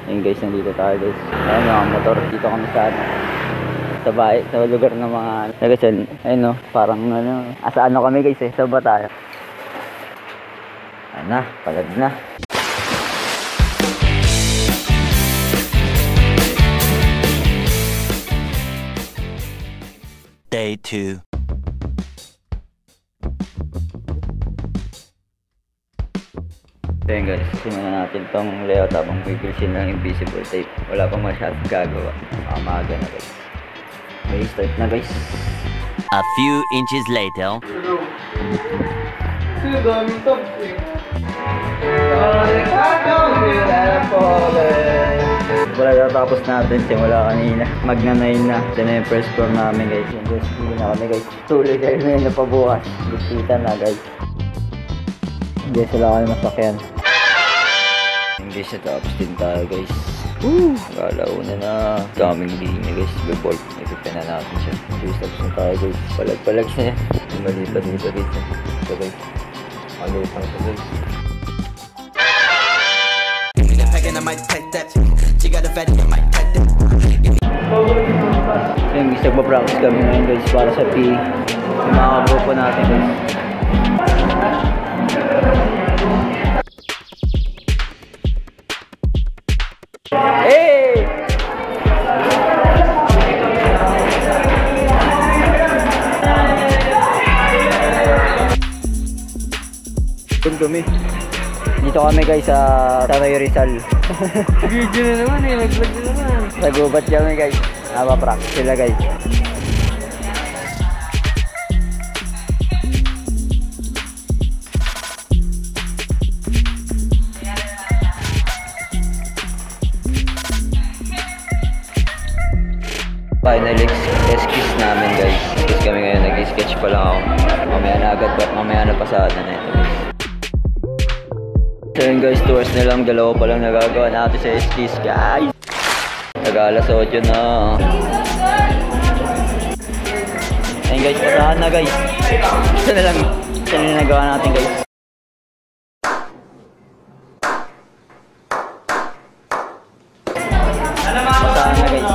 Ayun guys, nandito tayo guys. Ayun mga motor. Dito kami sa ano, sa bahay, sa lugar ng mga nagasan. Ayun no, parang ano, asa ano kami guys eh. Saan ba tayo? Ayun na, palad na. Day 2. So yun guys, simulan natin tong layout habang pipilsin ng invisible tape. Wala pang masyadong gagawa. Maaga na guys. Okay, start na guys. A few inches later. Wala natapos natin simula kanina. Magna-9 na. Ito na yung first floor namin guys. Yung guys, hindi na kami guys. Tuloy kayo na yun na pabukas. Gusto na guys. Hindi sila kayo masakyan. Hindi siya tapos din tayo guys. Galauna na. Daming linya guys. Bebolt. Ipipin na natin siya. Hindi tapos na tayo guys. Palag-palag siya. Malipat dito dito. Ito guys. Malipat ito guys. Yung guys, nagpa-practice kami ngayon guys para sa PE. Yung mga grupo natin guys. Hey! Dumi. Dito kami guys sa Tanay Rizal. Video na naman eh, nag-vlog na naman. Nagubat kami guys. Napa-practice sila guys. Final esquisse namin guys. Esquisse kami ngayon, nag-sketch pa lang ako. Mamaya na agad ba? Mamaya na pasada na ito guys. So yun guys, tours na lang. Dalawa pa lang nagagawa natin sa esquisse guys. Nag-alas 8 na. Ayun guys, pasahan na guys. Ito na lang. Ito na nagawa natin guys. Pasahan na guys.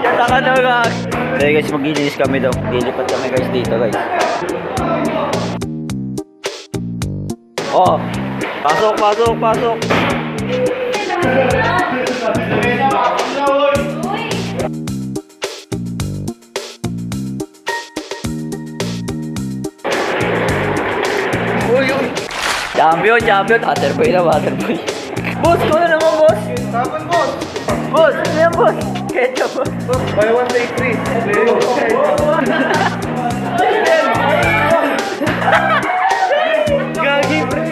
Yata ka daw guys. Okay guys, mag-ilinis kami daw. Lilipat kami guys dito guys. Oh, pasok, pasok, pasok. Uy, uy. Champion, champion. Waterboy na, waterboy. Boss, ko na naman, boss. Tapon boss! Boss, ano yan, boss? Ketchup, boss. Buy one take three. Gagi pre!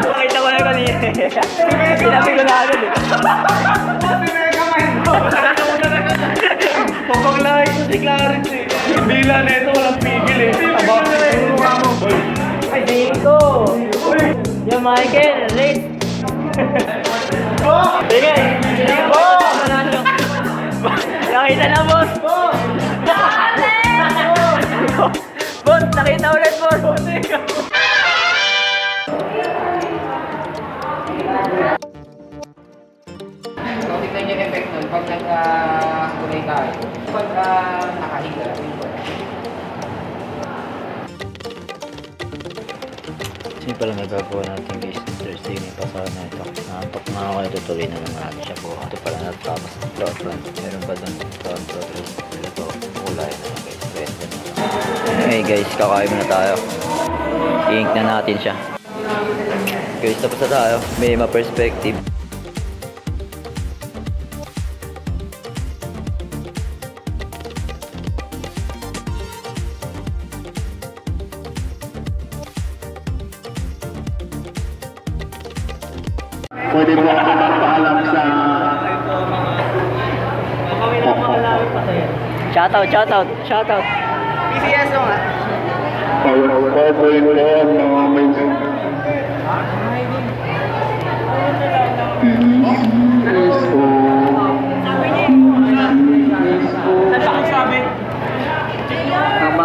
Nakita ko na kanina. Sinabi ko na agad eh. Pagpag lahat ko si Clarence eh. Bila na ito, walang pigil eh. Ay, Dinko! Yung Michael, late! Sige! Dinko! Nakita na, boss! Boss, nakita ulit, boss! So, tignan niyo yung effect nun pag nag-kulay tayo. Pag nakahiga. Kasi pala nagagawa natin guys ng Thursday may pasahan na ito. Naantok na ako, itutuloy na naman natin siya bukas. Ito pala natapos ng floor plan. Meron pa doon floor plan. Ito, kulay na guys. Okay guys, kakain muna tayo. I-ink na natin siya. Guys, tapos na tayo. May ma-perspective. Pwede mo ako magpaalam sa... Shoutout, shoutout, shoutout. PCS mo nga. Pwede mo mga may...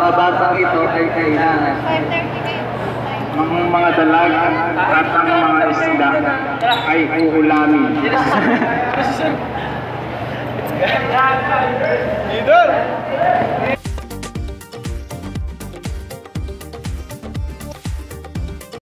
mga batang ito ay kailangan 5:30 kayo. ng mga dalaga at ang mga isda ay uulamin.